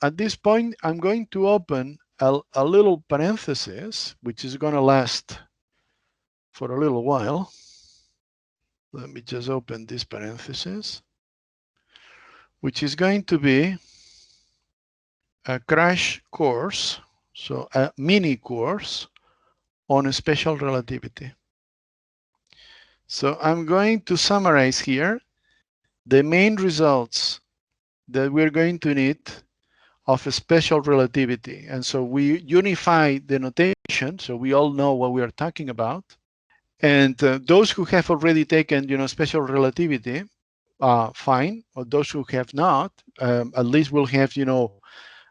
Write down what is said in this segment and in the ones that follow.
at this point, I'm going to open a little parenthesis, which is going to last for a little while. Let me just open this parenthesis, which is going to be a crash course, so a mini course on special relativity. So I'm going to summarize here the main results that we're going to need of a special relativity. And so we unify the notation, so we all know what we are talking about. And those who have already taken, special relativity, fine. Or those who have not, at least will have,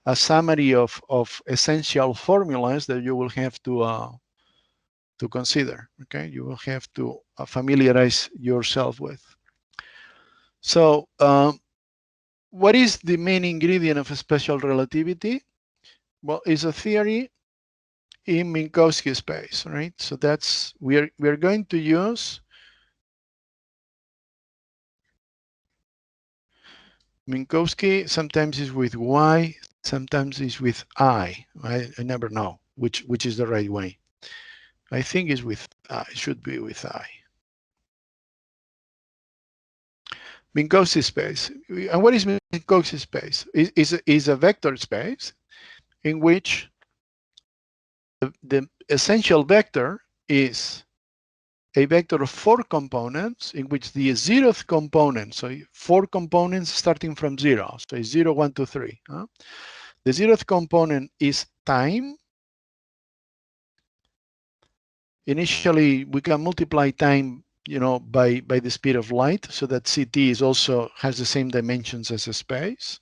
a summary of essential formulas that you will have to consider. Okay, you will have to familiarize yourself with. So, what is the main ingredient of a special relativity? Well, it's a theory in Minkowski space, right? So that's we're going to use Minkowski. Sometimes is with Y, sometimes is with I. I never know which is the right way. I think it's with I. It should be with I. Minkowski space. And what is Minkowski space? Is a vector space in which the essential vector is a vector of 4 components, in which the 0th component, so 4 components starting from 0, so it's 0, 1, 2, 3. The 0th component is time. Initially, we can multiply time, by the speed of light, so that CT is also has the same dimensions as a space.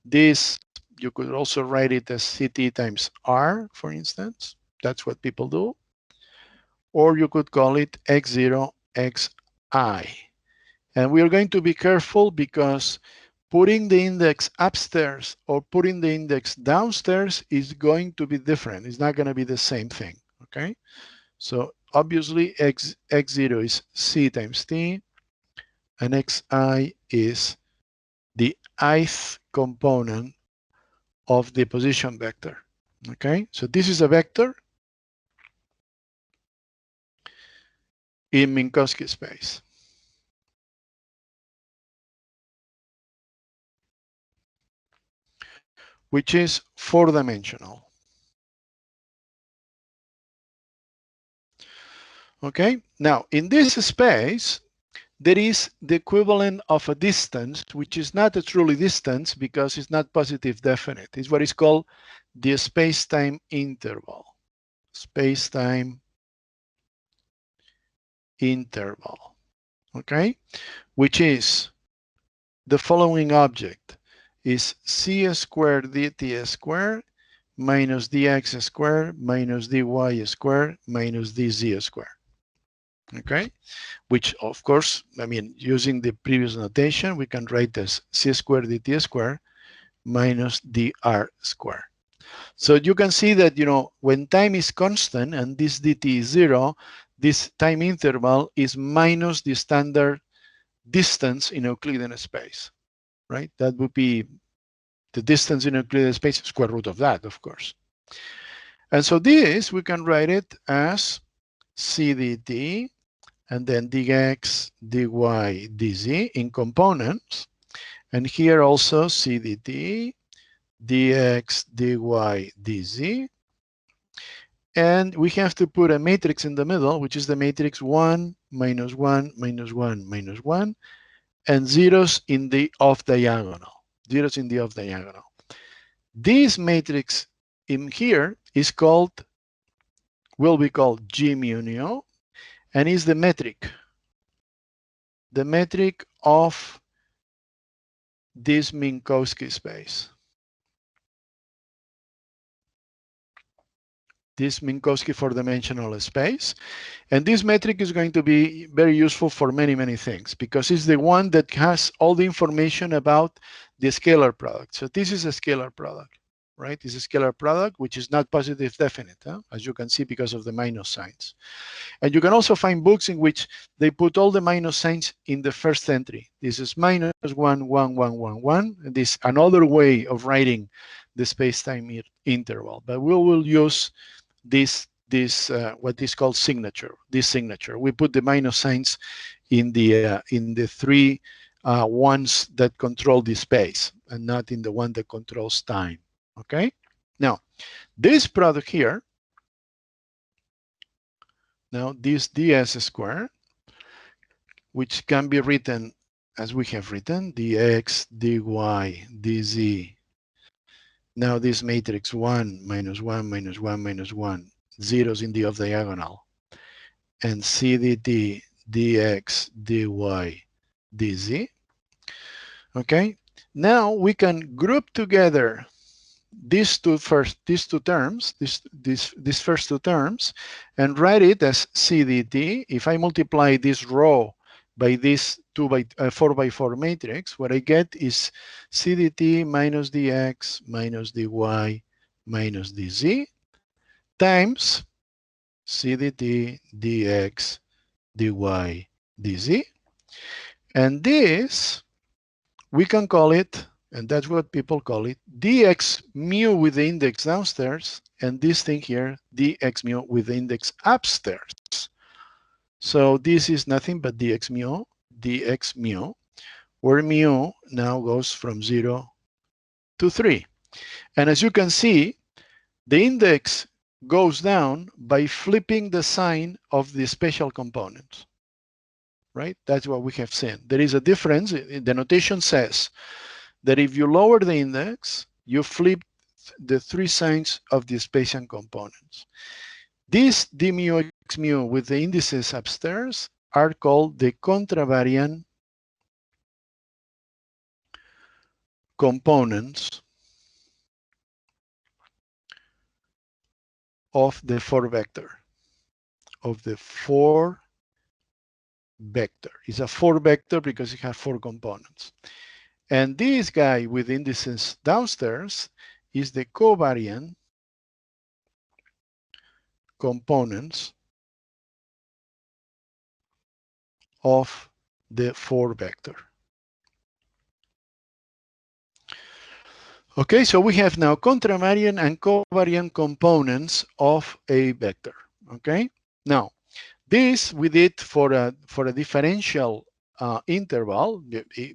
This, you could also write it as CT times R, for instance. That's what people do. Or you could call it X0, Xi. And we are going to be careful because putting the index upstairs or putting the index downstairs is going to be different. It's not going to be the same thing, okay? So obviously X0 is C times T, and Xi is the ith component of the position vector, okay? So this is a vector in Minkowski space. Which is 4-dimensional. Okay, now in this space, there is the equivalent of a distance, which is not a truly distance because it's not positive definite. It's what is called the space-time interval. Space-time interval, okay? Which is the following object is c squared dt squared minus dx squared minus dy squared minus dz squared. Okay, which of course, I mean, using the previous notation, we can write as c squared dt squared minus dr squared. So you can see that, when time is constant and this dt is 0, this time interval is minus the standard distance in Euclidean space, right? That would be the distance in Euclidean space, square root of that, of course. And so this, we can write it as c dt, and then dx, dy, dz in components. And here also c dt, dx, dy, dz. And we have to put a matrix in the middle, which is the matrix 1, minus 1, minus 1, minus 1, and zeros in the off diagonal. Zeros in the off diagonal. This matrix in here is called, will be called G mu nu, and is the metric of this Minkowski space. This Minkowski 4-dimensional space. And this metric is going to be very useful for many, many things, because it's the one that has all the information about the scalar product. So this is a scalar product. right? It's a scalar product, which is not positive definite, as you can see, because of the minus signs. And you can also find books in which they put all the minus signs in the first entry. This is minus 1, 1, 1, 1, 1. And this is another way of writing the space-time interval. But we will use this what is called signature. This signature. We put the minus signs in the three ones that control the space, and not in the one that controls time. Okay. Now, this product here. Now, this ds squared, which can be written as we have written, dx, dy, dz. Now this matrix 1, minus 1, minus 1, minus 1, zeros in the off diagonal, and c dt, dx, dy, dz. Okay, now we can group together these two terms, these first two terms, and write it as c dt. If I multiply this row by this 4 by 4 matrix, what I get is c dt minus dx minus dy minus dz times c dt dx dy dz. And this, we can call it, and that's what people call it, dx mu with the index downstairs, and this thing here, dx mu with the index upstairs. So this is nothing but dx mu, where mu now goes from 0 to 3. And as you can see, the index goes down by flipping the sign of the special component, right? That's what we have seen. There is a difference. The notation says that if you lower the index, you flip the three signs of the spatial components. These d mu x mu with the indices upstairs are called the contravariant components of the 4 vector, It's a 4 vector because it has 4 components. And this guy with indices downstairs is the covariant components of the 4 vector. Okay, so we have now contravariant and covariant components of a vector. Okay, now this we did for a differential interval.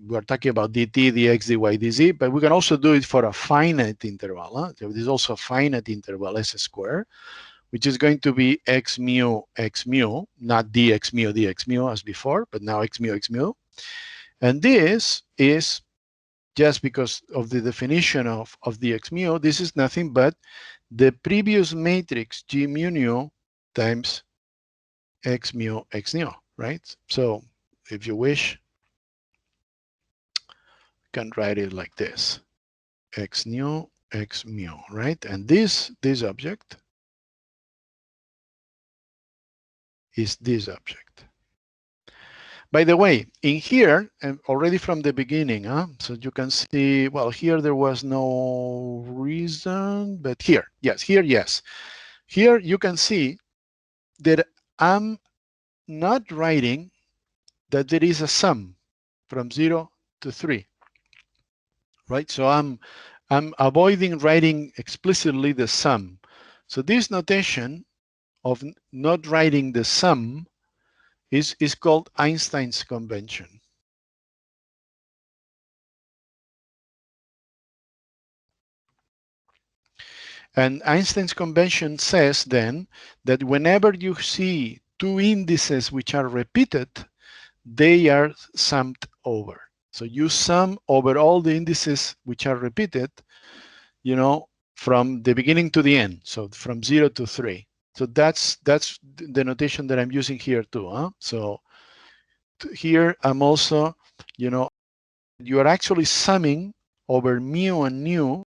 We're talking about dt, dx, dy, dz, but we can also do it for a finite interval. There is also a finite interval s squared, which is going to be x mu, not dx mu as before, but now x mu. And this is just because of the definition of the x mu, this is nothing but the previous matrix G mu nu times x mu, right? So if you wish, you can write it like this, x mu, right? And this object is this object. By the way, in here, and already from the beginning, so you can see, well, here there was no reason, but here, yes. Here you can see that I'm not writing that there is a sum from 0 to 3, right? So I'm avoiding writing explicitly the sum. So this notation of not writing the sum is called Einstein's convention. And Einstein's convention says then that whenever you see two indices which are repeated, they are summed over. So you sum over all the indices which are repeated, you know, from the beginning to the end. So from 0 to 3. So that's the notation that I'm using here too. So here I'm also, you know, you are actually summing over mu and nu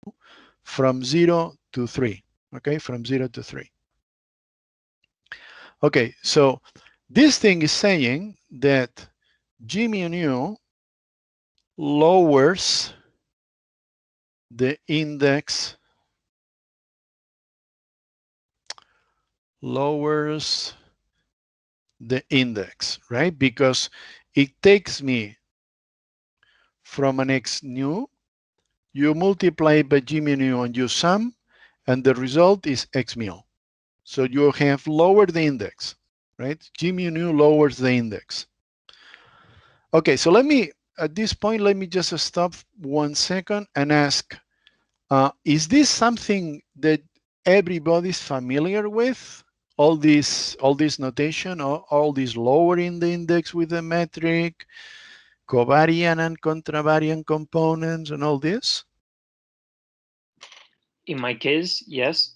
from 0 to 3. Okay, from 0 to 3. Okay, so this thing is saying that G mu nu lowers the index lowers the index, right? Because it takes me from an x nu, you multiply by g mu nu and you sum, and the result is x mu. So you have lowered the index, right? G mu nu lowers the index. Okay, so let me, at this point, let me just stop 1 second and ask, is this something that everybody's familiar with? All this notation, all this lowering the index with the metric, covariant and contravariant components, and all this? In my case, yes.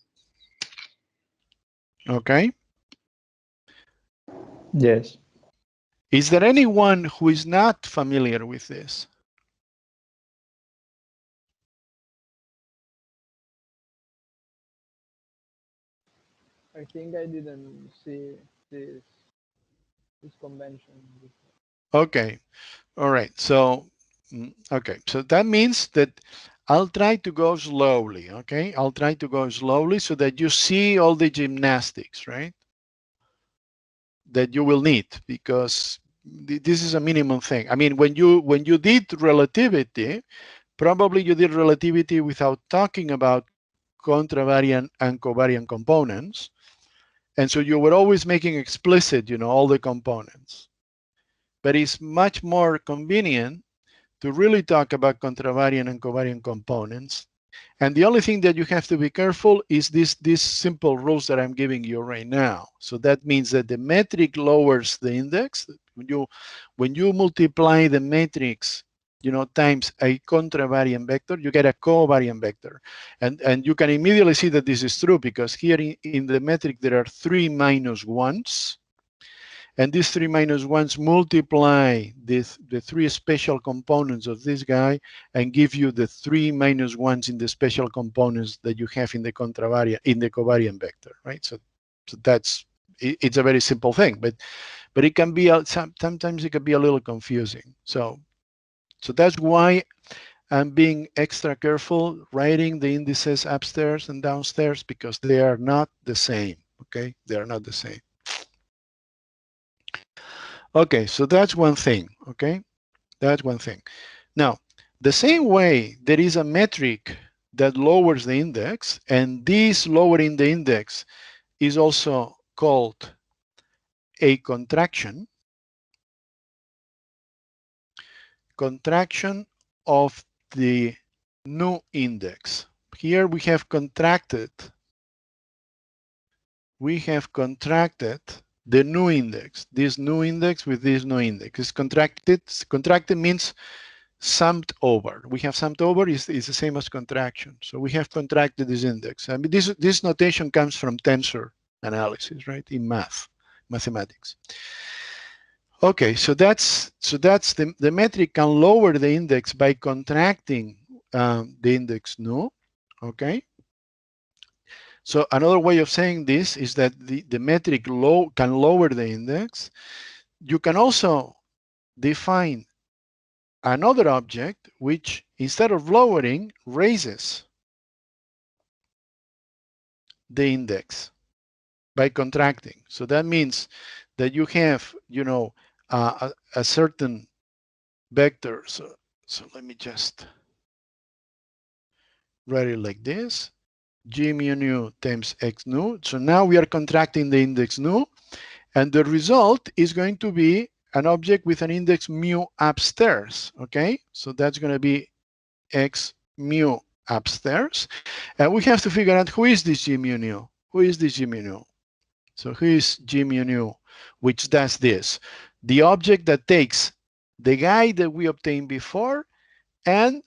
Okay. Yes. Is there anyone who is not familiar with this? I think I didn't see this convention before. Okay. All right. So, okay. So that means that I'll try to go slowly. Okay. I'll try to go slowly so that you see all the gymnastics, right? That you will need, because this is a minimum thing. I mean, when you did relativity, probably you did relativity without talking about contravariant and covariant components. And so you were always making explicit, all the components. But it's much more convenient to really talk about contravariant and covariant components. And the only thing that you have to be careful is these simple rules that I'm giving you right now. So that means that the metric lowers the index. When you multiply the matrix, times a contravariant vector, you get a covariant vector. And you can immediately see that this is true, because here in the metric there are 3 minus 1s. And these 3 minus 1s multiply the 3 special components of this guy and give you the 3 minus 1s in the special components that you have in the covariant vector, right? So it's a very simple thing, but it can be sometimes it can be a little confusing. So that's why I'm being extra careful writing the indices upstairs and downstairs, because they are not the same. Okay, they are not the same. Okay, so that's one thing, okay? That's one thing. Now, the same way there is a metric that lowers the index, and this lowering the index is also called a contraction of the nu index. Here we have contracted the nu index, this nu index with this nu index. It's contracted. Contracted means summed over. We have summed over is the same as contraction. So we have contracted this index. I mean, this notation comes from tensor analysis, right? In mathematics. Okay, so that's the metric can lower the index by contracting the index nu. Okay. So another way of saying this is that the metric can lower the index. You can also define another object which, instead of lowering, raises the index by contracting. So that means that you have, a certain vector. So let me just write it like this. G mu nu times x nu. So now we are contracting the index nu, and the result is going to be an object with an index mu upstairs. Okay, so that's going to be x mu upstairs, and we have to figure out who is this G mu nu. Who is this G mu nu? So who is G mu nu, which does this? The object that takes the guy that we obtained before, and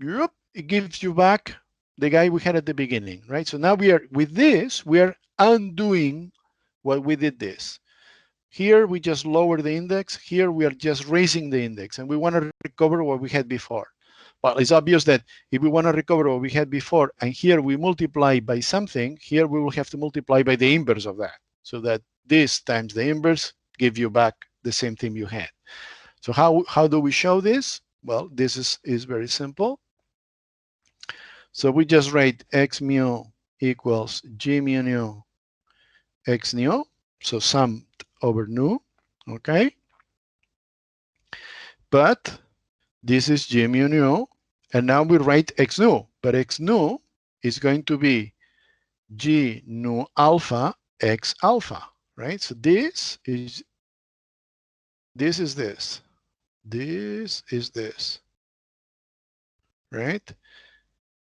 it gives you back the guy we had at the beginning, right? So now we are undoing what we did this. Here we just lower the index. Here we are just raising the index, and we want to recover what we had before. Well, it's obvious that if we want to recover what we had before, and here we multiply by something, here we will have to multiply by the inverse of that, so that this times the inverse give you back the same thing you had. So how do we show this? Well, this is very simple. So we just write x mu equals G mu nu x nu, so summed over nu, okay? But this is g mu nu, and now we write x nu, but x nu is going to be g nu alpha x alpha, right? So this is this. This is this, right?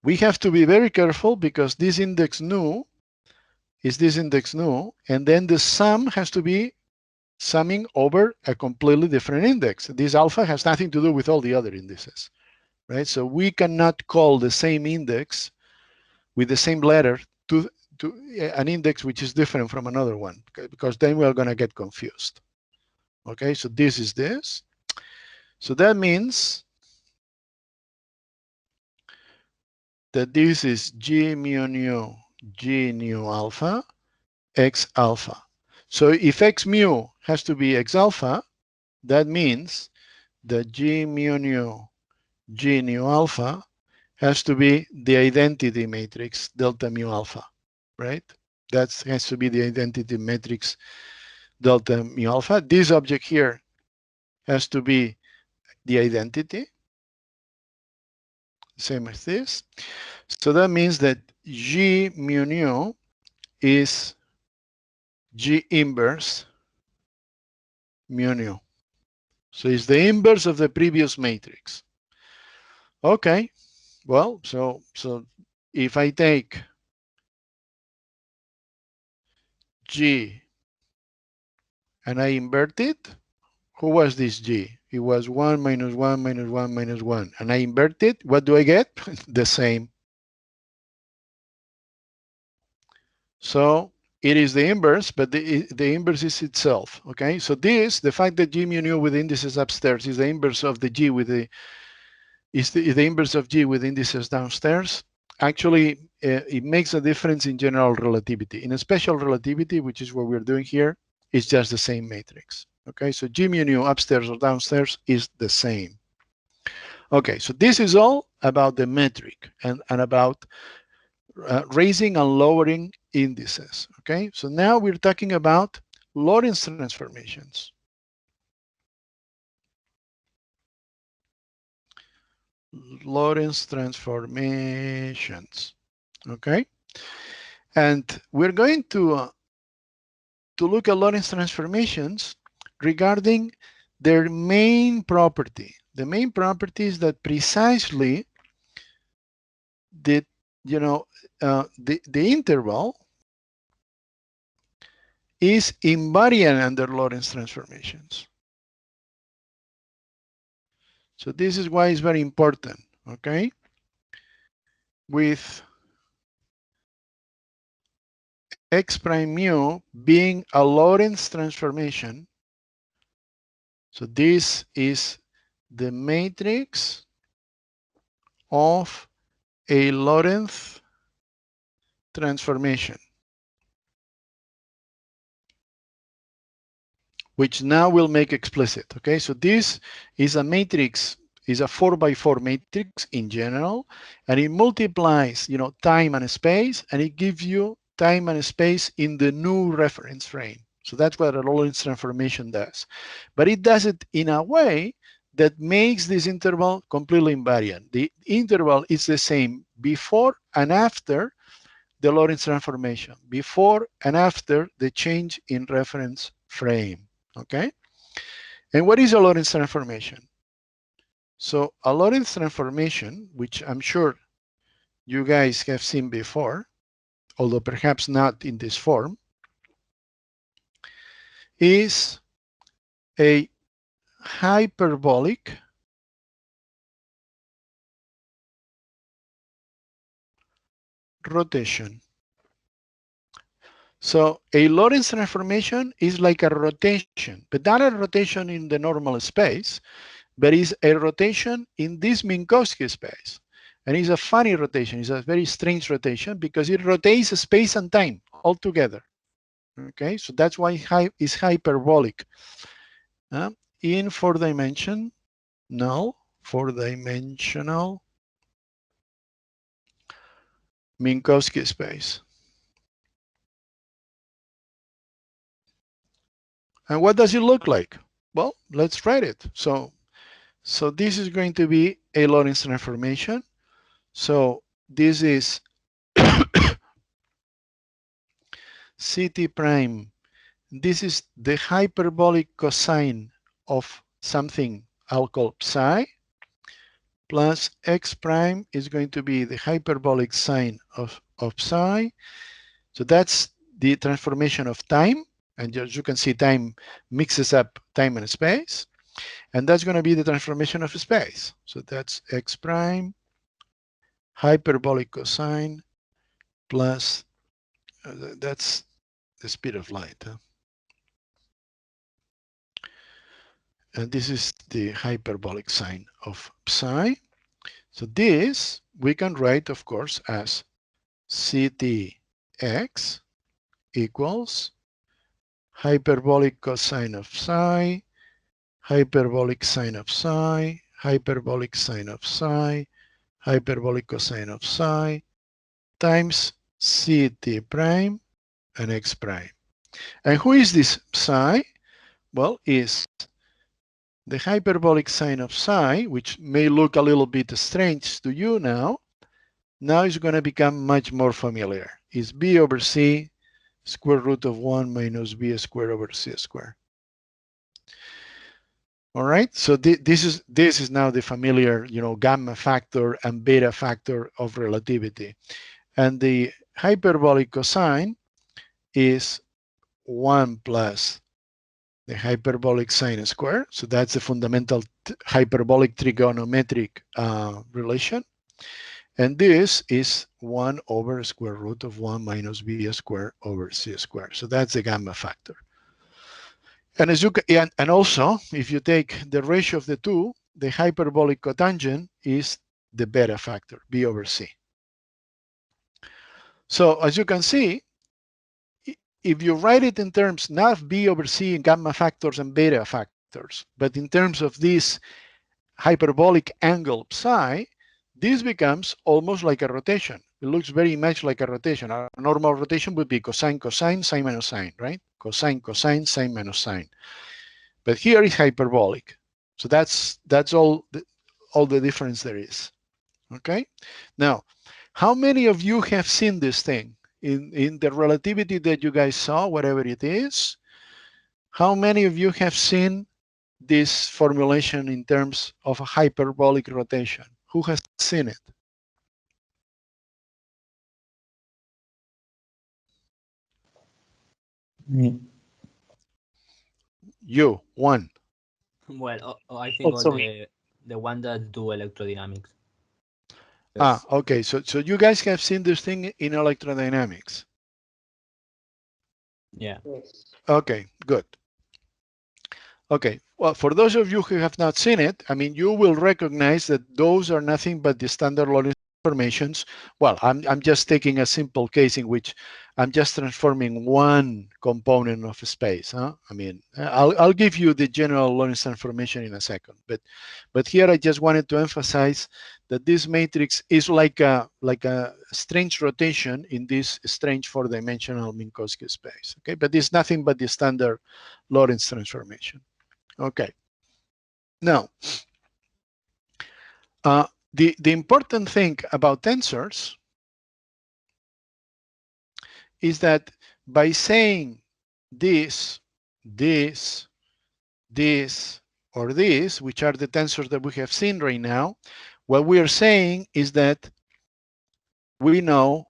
We have to be very careful because this index nu is this index nu, and then the sum has to be summing over a completely different index. This alpha has nothing to do with all the other indices, right? So we cannot call the same index with the same letter to an index which is different from another one, because then we're going to get confused. Okay, so this is this. So that means that this is g mu nu g nu alpha x alpha. So if x mu has to be x alpha, that means that g mu nu g nu alpha has to be the identity matrix delta mu alpha, right? That has to be the identity matrix delta mu alpha. This object here has to be the identity, same as this. So that means that g mu nu is g inverse mu nu. So it's the inverse of the previous matrix. Okay, well, so if I take g and I invert it, who was this g? It was 1 minus 1 minus 1 minus 1. And I invert it, what do I get? The same. So it is the inverse, but the inverse is itself, okay? So this, the fact that g mu nu with indices upstairs is the inverse of the g with the, is the inverse of g with indices downstairs. Actually, it makes a difference in general relativity. In a special relativity, which is what we're doing here, it's just the same matrix. Okay, so g mu nu upstairs or downstairs is the same. Okay, so this is all about the metric and about raising and lowering indices. Okay, so now we're talking about Lorentz transformations. Lorentz transformations. Okay, and we're going to look at Lorentz transformations regarding their main property. The main property is that precisely the interval is invariant under Lorentz transformations. So this is why it's very important, okay? With x prime mu being a Lorentz transformation, so this is the matrix of a Lorentz transformation, which now we'll make explicit, okay? So this is a matrix, is a 4x4 matrix in general, and it multiplies, time and space, and it gives you time and space in the new reference frame. So that's what a Lorentz transformation does. But it does it in a way that makes this interval completely invariant. The interval is the same before and after the Lorentz transformation, before and after the change in reference frame. Okay, and what is a Lorentz transformation? So a Lorentz transformation, which I'm sure you guys have seen before, although perhaps not in this form, is a hyperbolic rotation. So a Lorentz transformation is like a rotation, but not a rotation in the normal space, but is a rotation in this Minkowski space. And it's a funny rotation. It's a very strange rotation because it rotates space and time all together. Okay, so that's why it's hyperbolic. In four-dimensional Minkowski space. And what does it look like? Well, let's write it. So this is going to be a Lorentz transformation. So this is Ct prime. This is the hyperbolic cosine of something I'll call psi, plus x prime is going to be the hyperbolic sine of psi. So that's the transformation of time. And as you can see, time mixes up time and space. And that's going to be the transformation of space. So that's x prime, hyperbolic cosine, plus, that's the speed of light. And this is the hyperbolic sine of psi. So this we can write, of course, as Ctx equals hyperbolic cosine of psi, hyperbolic sine of psi, hyperbolic sine of psi, hyperbolic cosine of psi, times Ct prime and x prime. And who is this psi? Well, is the hyperbolic sine of psi, which may look a little bit strange to you now is going to become much more familiar. Is b over c square root of 1 minus b squared over c squared. All right, so this is now the familiar, gamma factor and beta factor of relativity. And the hyperbolic cosine is 1 plus the hyperbolic sine squared. So that's the fundamental hyperbolic trigonometric relation. And this is 1 over square root of 1 minus b squared over c squared. So that's the gamma factor. And as you can, and also, if you take the ratio of the two, the hyperbolic cotangent is the beta factor, b over c. So as you can see, if you write it in terms not of b over c and gamma factors and beta factors, but in terms of this hyperbolic angle psi, this becomes almost like a rotation. It looks very much like a rotation. A normal rotation would be cosine, cosine, sine minus sine, right? Cosine, cosine, sine minus sine. But here is hyperbolic. So that's all the difference there is. Okay? Now, how many of you have seen this thing? In the relativity that you guys saw, whatever it is, how many of you have seen this formulation in terms of a hyperbolic rotation? Who has seen it? Me. You, one. Well, I think all sorry. the one that do electrodynamics. Ah, okay. So you guys have seen this thing in electrodynamics. Yeah. Okay, good. Okay, well, for those of you who have not seen it, I mean, you will recognize that those are nothing but the standard Lorentz transformations. Well, I'm just taking a simple case in which I'm just transforming one component of space. I mean, I'll give you the general Lorentz transformation in a second, but here I just wanted to emphasize that this matrix is like a strange rotation in this strange 4-dimensional Minkowski space. Okay, but it's nothing but the standard Lorentz transformation. Okay. Now, the important thing about tensors is that by saying this, or this, which are the tensors that we have seen right now, what we are saying is that we know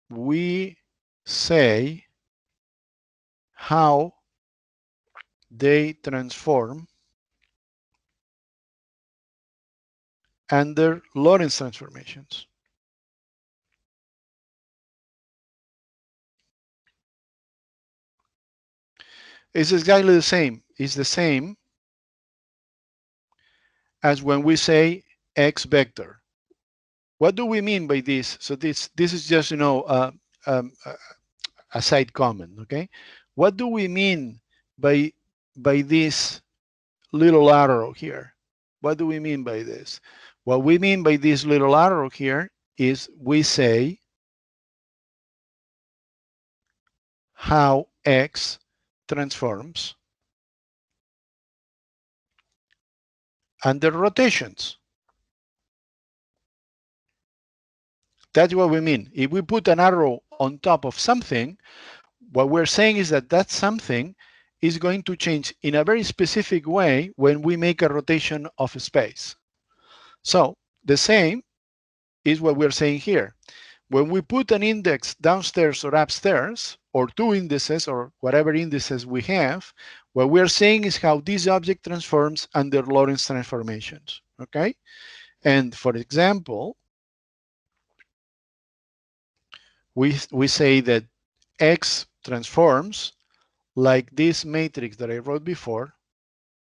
we say how they transform under Lorentz transformations. It's exactly the same. It's the same as when we say X vector. What do we mean by this? So this is just, a side comment, okay? What do we mean by this little arrow here? What do we mean by this? What we mean by this little arrow here is we say how X transforms under rotations. That's what we mean. If we put an arrow on top of something, what we're saying is that that something is going to change in a very specific way when we make a rotation of space. So the same is what we're saying here. When we put an index downstairs or upstairs, or two indices or whatever indices we have, what we're saying is how this object transforms under Lorentz transformations, okay? And for example, we say that X transforms like this matrix that I wrote before,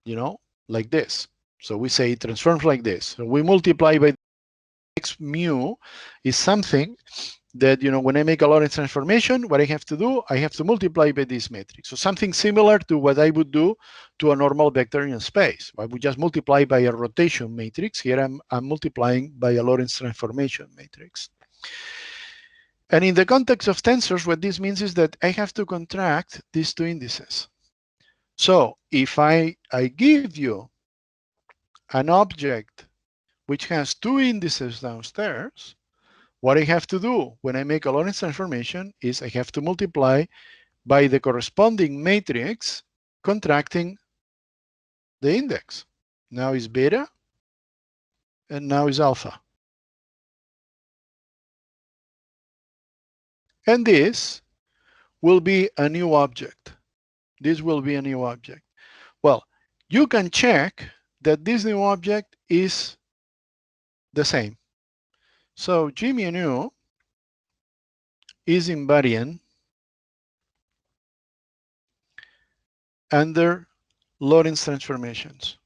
you know, like this. So we say it transforms like this. So we multiply by X mu is something that, you know, when I make a Lorentz transformation, what I have to do, I have to multiply by this matrix. So something similar to what I would do to a normal vector in space. I would just multiply by a rotation matrix. Here I'm multiplying by a Lorentz transformation matrix. And in the context of tensors, what this means is that I have to contract these two indices. So if I give you an object which has two indices downstairs, what I have to do when I make a Lorentz transformation is I have to multiply by the corresponding matrix contracting the index. Now is beta, and now is alpha. And this will be a new object. This will be a new object. Well, you can check that this new object is the same. So G mu nu is invariant under Lorentz transformations.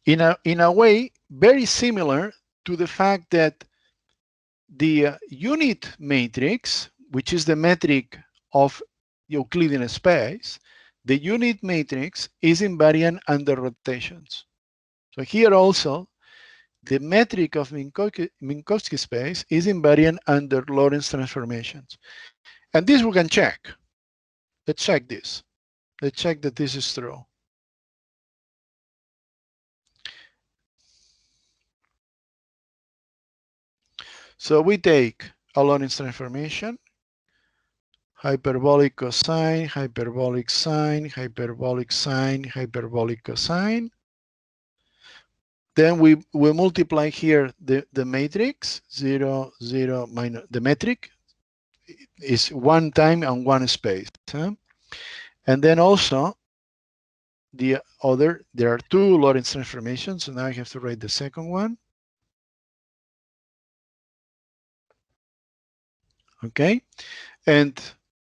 In a way very similar to the fact that the unit matrix, which is the metric of Euclidean space, the unit matrix is invariant under rotations. So here also, the metric of Minkowski space is invariant under Lorentz transformations. And this we can check. Let's check this. Let's check that this is true. So we take a Lorentz transformation, hyperbolic cosine, hyperbolic sine, hyperbolic sine, hyperbolic cosine. Then we multiply here the matrix, 0, 0, minus, the metric is one time and one space. Huh? And then also the other, there are two Lorentz transformations, so now I have to write the second one. Okay, and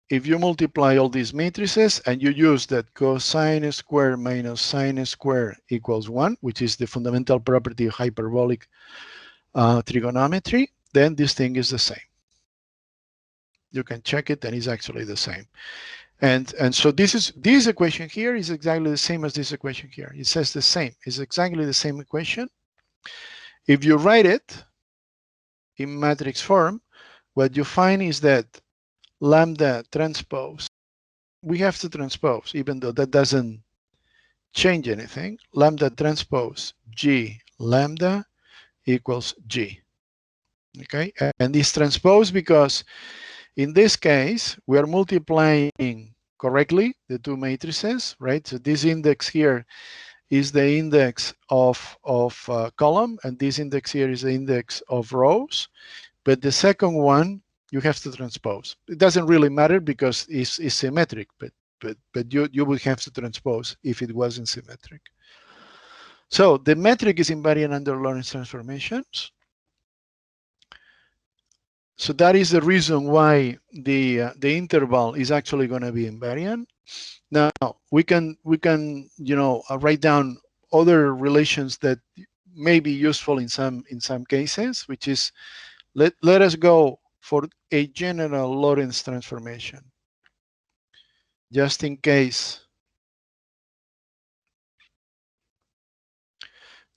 if you multiply all these matrices and you use that cosine squared minus sine squared equals 1, which is the fundamental property of hyperbolic trigonometry, then this thing is the same. You can check it and it's actually the same. And so this equation here is exactly the same as this equation here. It says the same. It's exactly the same equation. If you write it in matrix form, what you find is that lambda transpose, we have to transpose, even though that doesn't change anything. Lambda transpose G lambda equals G. Okay, and this transpose because in this case, we are multiplying correctly the two matrices, right? So this index here is the index of column, and this index here is the index of rows. But the second one, you have to transpose. It doesn't really matter because it's symmetric, but you would have to transpose if it wasn't symmetric. So the metric is invariant under Lorentz transformations. So that is the reason why the interval is actually going to be invariant. Now we can write down other relations that may be useful in some cases, which is let us go for a general Lorentz transformation, just in case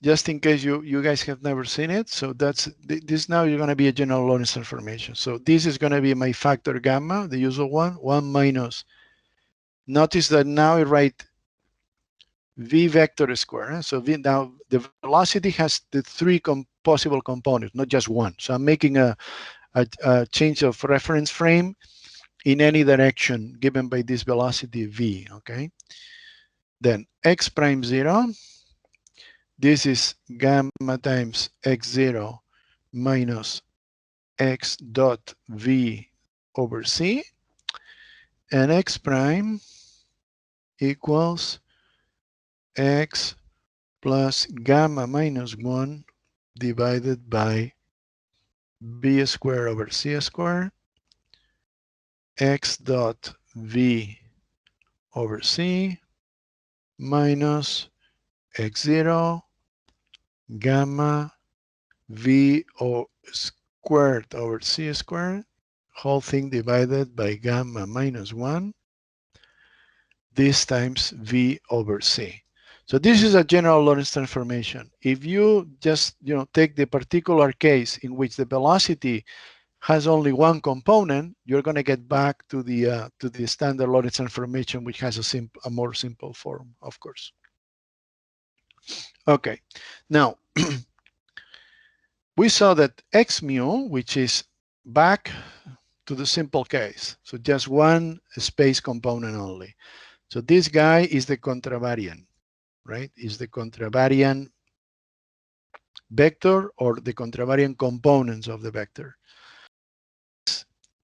just in case you guys have never seen it. So that's this now you're going to be a general Lorentz transformation. So this is going to be my factor gamma, the usual one minus. Notice that now I write v vector square. So v, now the velocity has the three possible components, not just one. So I'm making a change of reference frame in any direction given by this velocity v, okay? Then x prime 0, this is gamma times x0 minus x dot v over c, and x prime equals x plus gamma minus 1 divided by b squared over c squared, x dot v over c minus x0 gamma v squared over c squared, whole thing divided by gamma minus 1, this times v over c. So this is a general Lorentz transformation. If you just take the particular case in which the velocity has only one component, you're going to get back to the standard Lorentz transformation, which has a more simple form, of course. Okay, now we saw that x mu, which is back to the simple case, so just one space component only. So this guy is the contravariant, right? Is the contravariant vector or the contravariant components of the vector.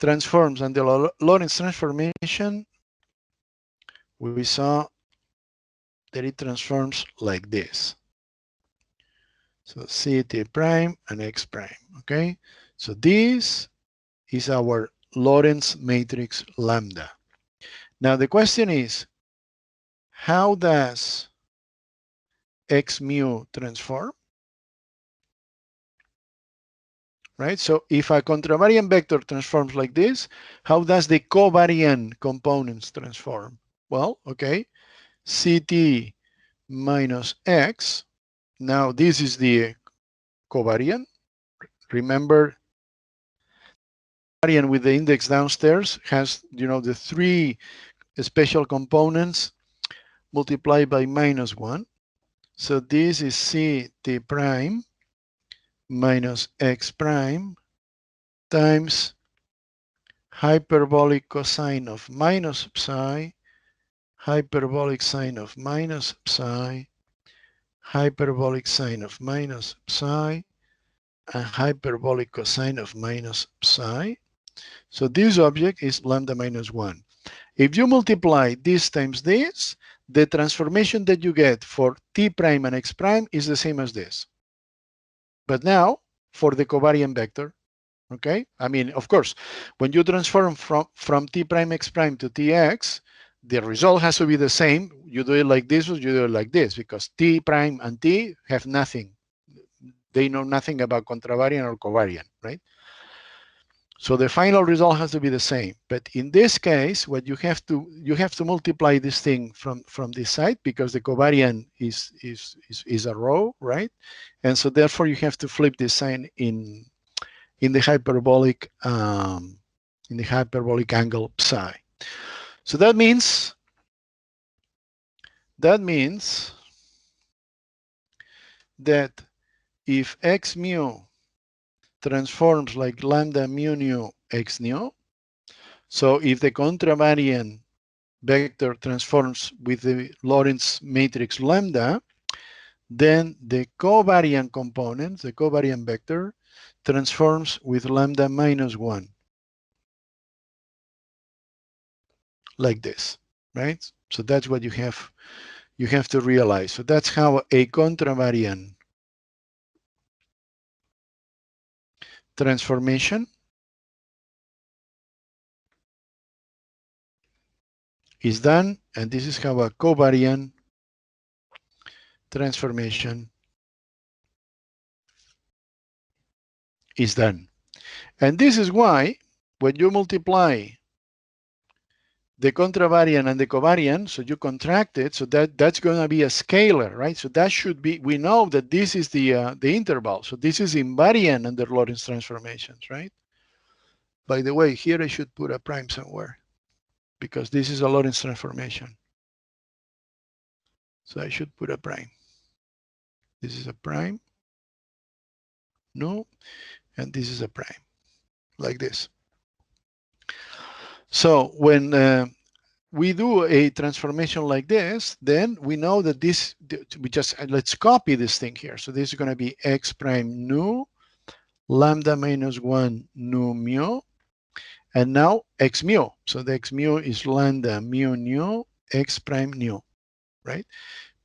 Transforms under Lorentz transformation, we saw that it transforms like this. So Ct prime and x prime, okay? So this is our Lorentz matrix lambda. Now the question is, how does x mu transform? Right? So if a contravariant vector transforms like this, how does the covariant components transform? Well, okay, Ct minus x. Now this is the covariant. Remember, covariant with the index downstairs has, the three special components multiplied by minus 1. So this is Ct prime minus x prime times hyperbolic cosine of minus psi, hyperbolic sine of minus psi, hyperbolic sine of minus psi, and hyperbolic cosine of minus psi. So this object is lambda minus 1. If you multiply this times this, the transformation that you get for t prime and x prime is the same as this. But now for the covariant vector, okay? I mean, of course, when you transform from t prime x prime to tx, the result has to be the same. You do it like this or you do it like this, because t prime and t have nothing. They know nothing about contravariant or covariant, right? So the final result has to be the same. But in this case, what you have to multiply this thing from this side, because the covariant is a row, right? And so therefore you have to flip this sign in the hyperbolic angle psi. So that means that if x mu transforms like lambda mu nu x nu, so if the contravariant vector transforms with the Lorentz matrix lambda, then the covariant component, the covariant vector, transforms with lambda minus 1. Like this, right? So that's what you have to realize. So that's how a contravariant transformation is done, and this is how a covariant transformation is done. And this is why when you multiply the contravariant and the covariant, so you contract it, so that's going to be a scalar, right? So that should be, we know that this is the interval, so this is invariant under Lorentz transformations, right? By the way, here I should put a prime somewhere, because this is a Lorentz transformation. So I should put a prime. This is a prime, no, and this is a prime, like this. So when we do a transformation like this, then we know that this, we just, let's copy this thing here. So this is going to be x prime nu, lambda minus 1 nu mu, and now x mu. So the x mu is lambda mu nu x prime nu, right?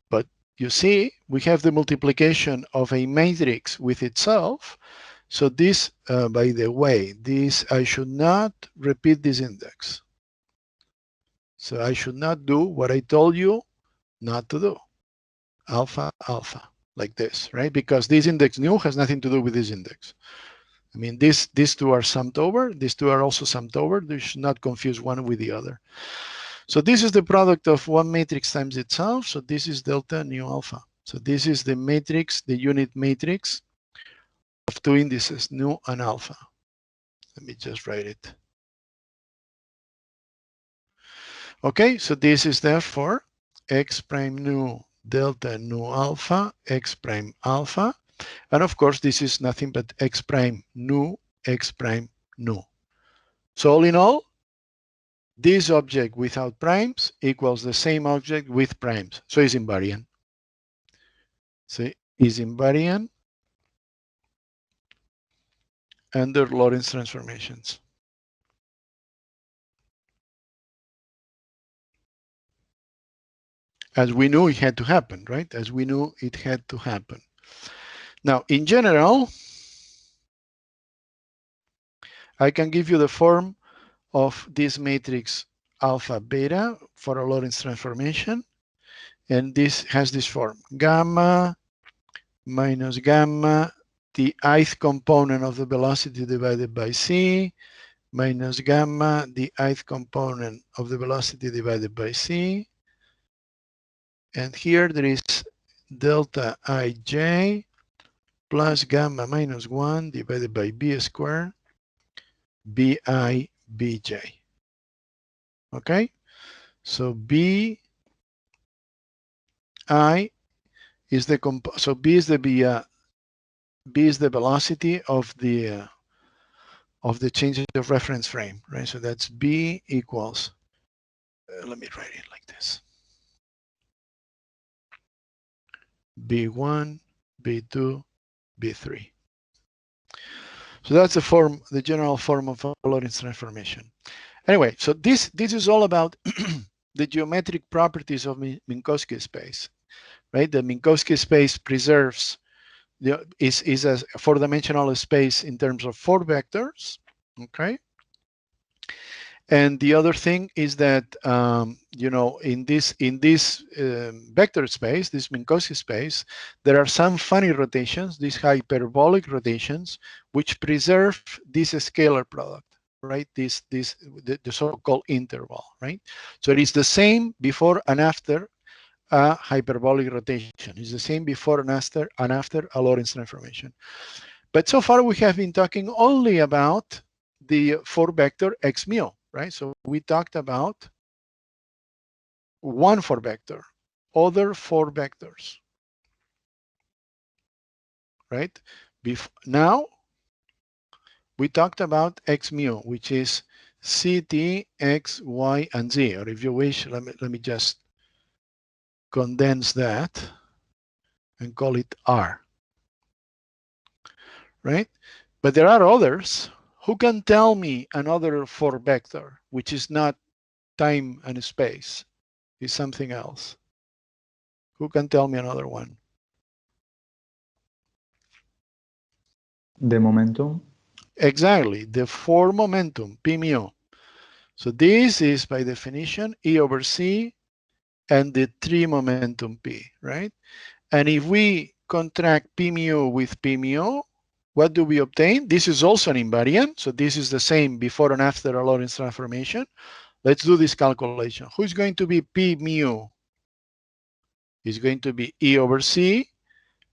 But you see, we have the multiplication of a matrix with itself. So this, by the way, this, I should not repeat this index. So I should not do what I told you not to do. Alpha, alpha, like this, right? Because this index nu has nothing to do with this index. I mean, these two are summed over. These two are also summed over. They should not confuse one with the other. So this is the product of one matrix times itself. So this is delta nu alpha. So this is the matrix, the unit matrix of two indices, nu and alpha. Let me just write it. Okay, so this is therefore x prime nu delta nu alpha, x prime alpha. And of course, this is nothing but x prime nu, x prime nu. So all in all, this object without primes equals the same object with primes. So it's invariant. So it's invariant under Lorentz transformations. As we knew it had to happen, right? As we knew it had to happen. Now, in general, I can give you the form of this matrix alpha beta for a Lorentz transformation. And this has this form, gamma minus gamma, the ith component of the velocity divided by c, minus gamma, the ith component of the velocity divided by c. And here there is delta ij plus gamma minus 1 divided by b squared, bi bj. Okay, so b I is the so b is the b is the velocity of the change of reference frame, right? So that's b equals. Let me write it like this: b1, b2, b3. So that's the form, the general form of a Lorentz transformation. Anyway, so this is all about the geometric properties of Minkowski space, right? The Minkowski space preserves is a four-dimensional space in terms of four vectors, okay? And the other thing is that you know, in this vector space, this Minkowski space, there are some funny rotations, these hyperbolic rotations, which preserve this scalar product, right? The so-called interval, right? So it is the same before and after a hyperbolic rotation. It's the same before and after a Lorentz transformation. But so far we have been talking only about the four-vector x mu, right? So we talked about one four-vector, other four vectors, right? Now we talked about x mu, which is ct, x, y, and z. Or if you wish, let me just condense that and call it r, right? But there are others. Who can tell me another four vector, which is not time and space, is something else? Who can tell me another one? The momentum. Exactly, the four momentum, P mu. So this is by definition E over C and the three momentum P, right? And if we contract P mu with P mu, what do we obtain? This is also an invariant. So this is the same before and after a Lorentz transformation. Let's do this calculation. Who's going to be P mu? Is going to be E over C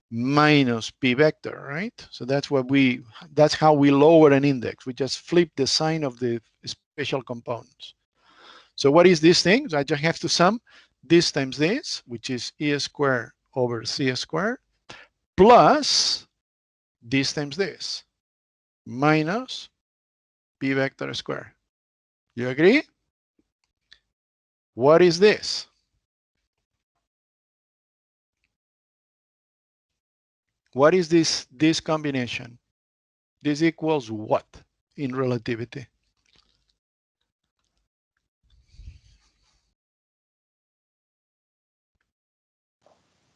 minus P vector, right? So that's how we lower an index. We just flip the sign of the special components. So what is this thing? So I just have to sum this times this, which is E squared over C squared, plus this times this, minus P vector squared. You agree? What is this? What is this combination? This equals what in relativity?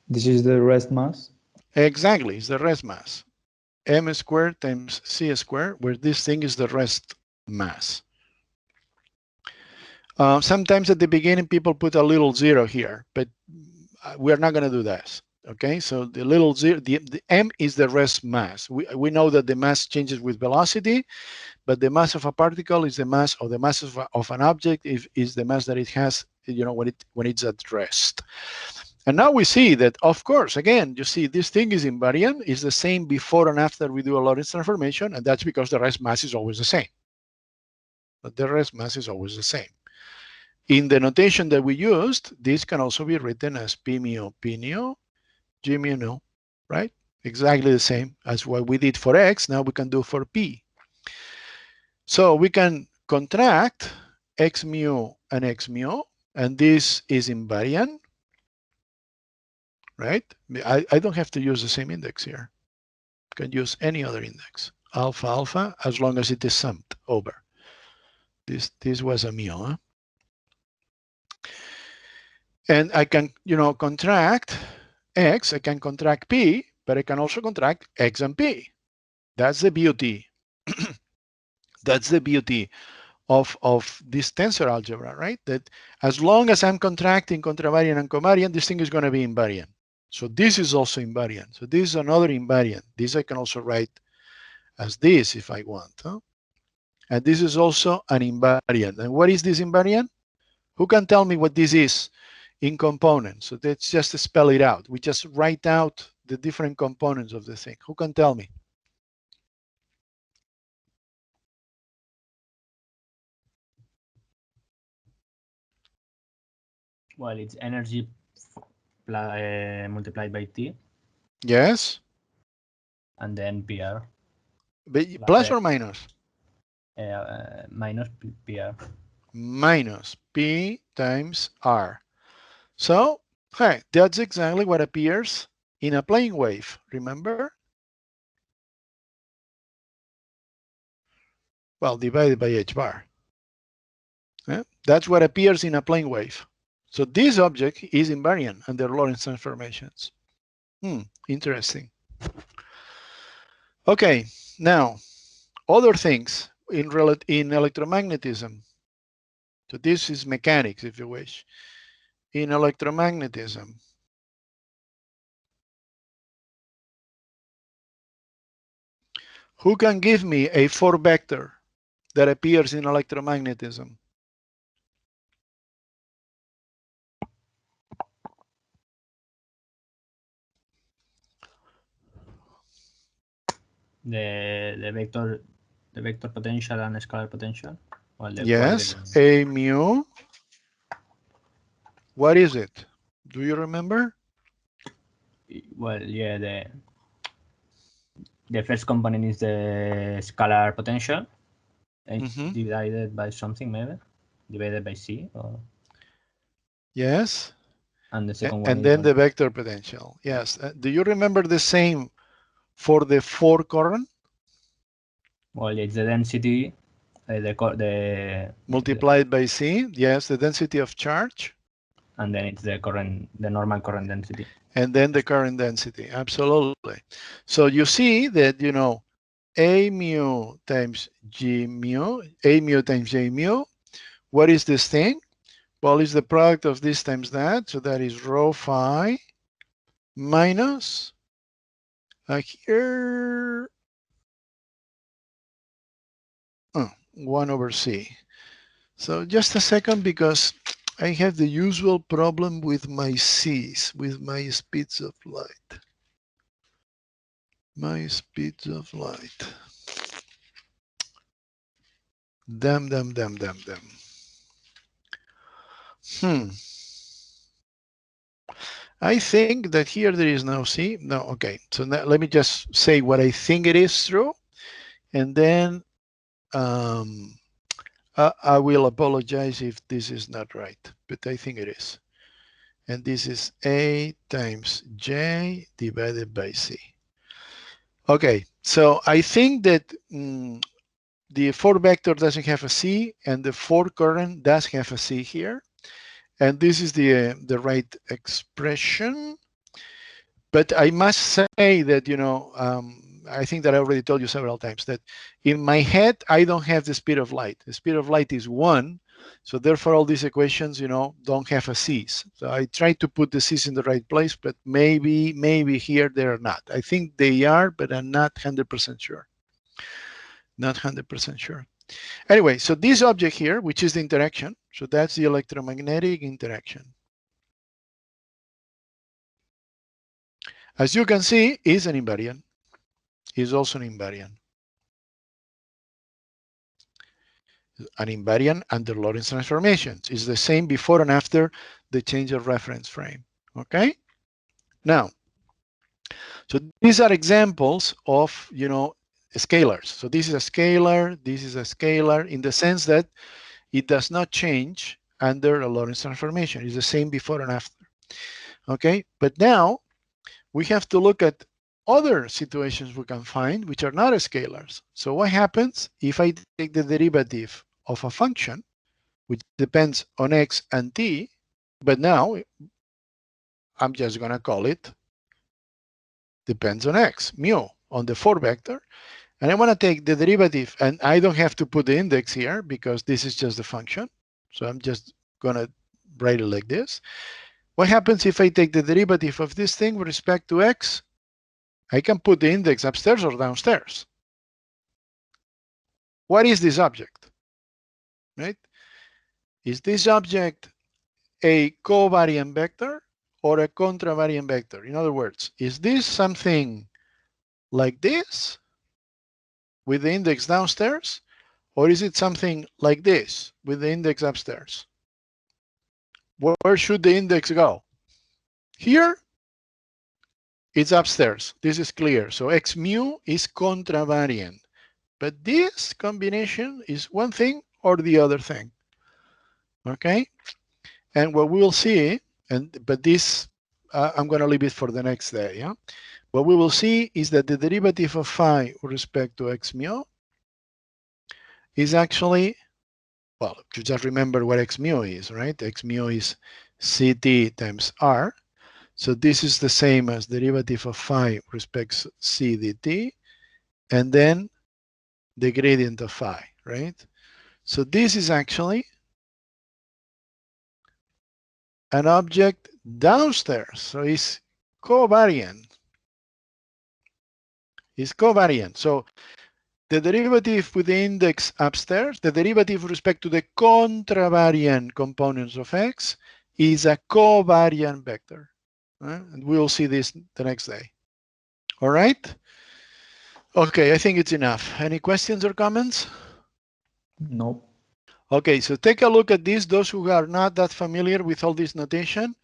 This is the rest mass. Exactly, it's the rest mass. M squared times C squared, where this thing is the rest mass. Sometimes at the beginning, people put a little zero here, but we're not going to do that. Okay, so the little zero, the M is the rest mass. We know that the mass changes with velocity, but the mass of a particle is the mass, or the mass of an object is the mass that it has, when it's at rest. And now we see that, of course, again, you see this thing is invariant, is the same before and after we do a Lorentz transformation, and that's because the rest mass is always the same. But the rest mass is always the same. In the notation that we used, this can also be written as P mu, P nu, G mu nu, right? Exactly the same as what we did for X, now we can do for P. So we can contract X mu and X mu, and this is invariant, right? I don't have to use the same index here. I can use any other index, alpha, alpha, as long as it is summed over. This was a mu, huh? And I can, contract X, I can contract P, but I can also contract X and P. That's the beauty. That's the beauty of this tensor algebra, right? That as long as I'm contracting contravariant and covariant, this thing is going to be invariant. So this is also invariant. So this is another invariant. This I can also write as this if I want. Huh? And this is also an invariant. And what is this invariant? Who can tell me what this is in components? So let's just spell it out. We just write out the different components of the thing. Who can tell me? Well, it's energy multiplied by T. Yes. And then PR. Plus or minus? Minus PR. Minus P times R. So, hey, that's exactly what appears in a plane wave, remember? Well, divided by h bar. Yeah? That's what appears in a plane wave. So this object is invariant under Lorentz transformations. Interesting. Okay, now, other things in electromagnetism. So this is mechanics, if you wish. In electromagnetism, who can give me a 4-vector that appears in electromagnetism? The vector potential and scalar potential. Well, Yes, A mu. What is it? Do you remember? Well, yeah, the first component is the scalar potential. It's divided by something, maybe divided by C. Or... Yes. And the second one. And then the vector potential. Yes. Do you remember the same for the 4 current? Well, it's the density, the multiplied by C. Yes, the density of charge. And then it's the normal current density. And then the current density. Absolutely. So you see that, A mu times G mu, A mu times J mu. What is this thing? Well, it's the product of this times that. So that is rho phi minus here 1 over C. So just a second, because I have the usual problem with my C's, with my speeds of light. My speeds of light. Damn. I think that here there is no C. No, okay. So now let me just say what I think it is true. And then I will apologize if this is not right, but I think it is. And this is A times J divided by C. Okay, so I think that the 4 vector doesn't have a C, and the 4 current does have a C here. And this is the right expression. But I must say that, you know, I think that I already told you several times that in my head, I don't have the speed of light. The speed of light is 1. So therefore, all these equations, you know, don't have a C's. So I try to put the C's in the right place, but maybe here they're not. I think they are, but I'm not 100% sure. Not 100% sure. Anyway, so this object here, which is the interaction, so that's the electromagnetic interaction. As you can see, is an invariant. Is also an invariant. An invariant under Lorentz transformations. Is the same before and after the change of reference frame. Okay? Now, so these are examples of, you know, scalars. So this is a scalar, this is a scalar, in the sense that it does not change under a Lorentz transformation. It's the same before and after. Okay? But now, we have to look at other situations we can find which are not scalars. So what happens if I take the derivative of a function which depends on x and t, but now I'm just going to call it depends on x, mu, on the 4 vector, and I want to take the derivative, and I don't have to put the index here because this is just the function. So I'm just going to write it like this. What happens if I take the derivative of this thing with respect to x? I can put the index upstairs or downstairs. What is this object? Right? Is this object a covariant vector or a contravariant vector? In other words, is this something like this with the index downstairs, or is it something like this with the index upstairs? Where should the index go? Here, it's upstairs. This is clear. So x mu is contravariant. But this combination is one thing or the other thing. Okay? And what we will see, but this, I'm going to leave it for the next day. Yeah? What we will see is that the derivative of phi with respect to x mu is actually, well, you just remember what x mu is, right? X mu is ct times r. So this is the same as derivative of phi respects c dt, and then the gradient of phi, right? So this is actually an object downstairs. So it's covariant. It's covariant. So the derivative with the index upstairs, the derivative with respect to the contravariant components of x is a covariant vector. And we'll see this the next day. All right? Okay, I think it's enough. Any questions or comments? No. Okay, so take a look at this, those who are not that familiar with all this notation,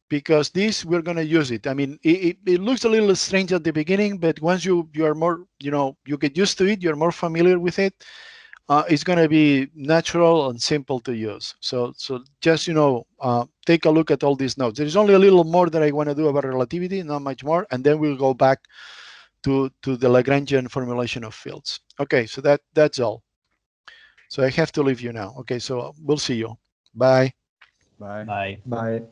because this, we're going to use it. I mean, it looks a little strange at the beginning, but once you are more, you know, you get used to it, you're more familiar with it, it's going to be natural and simple to use. So just, you know, take a look at all these notes. There's only a little more that I want to do about relativity, not much more, and then we'll go back to the Lagrangian formulation of fields. Okay, so that's all. So I have to leave you now. Okay, so we'll see you. Bye. Bye. Bye. Bye.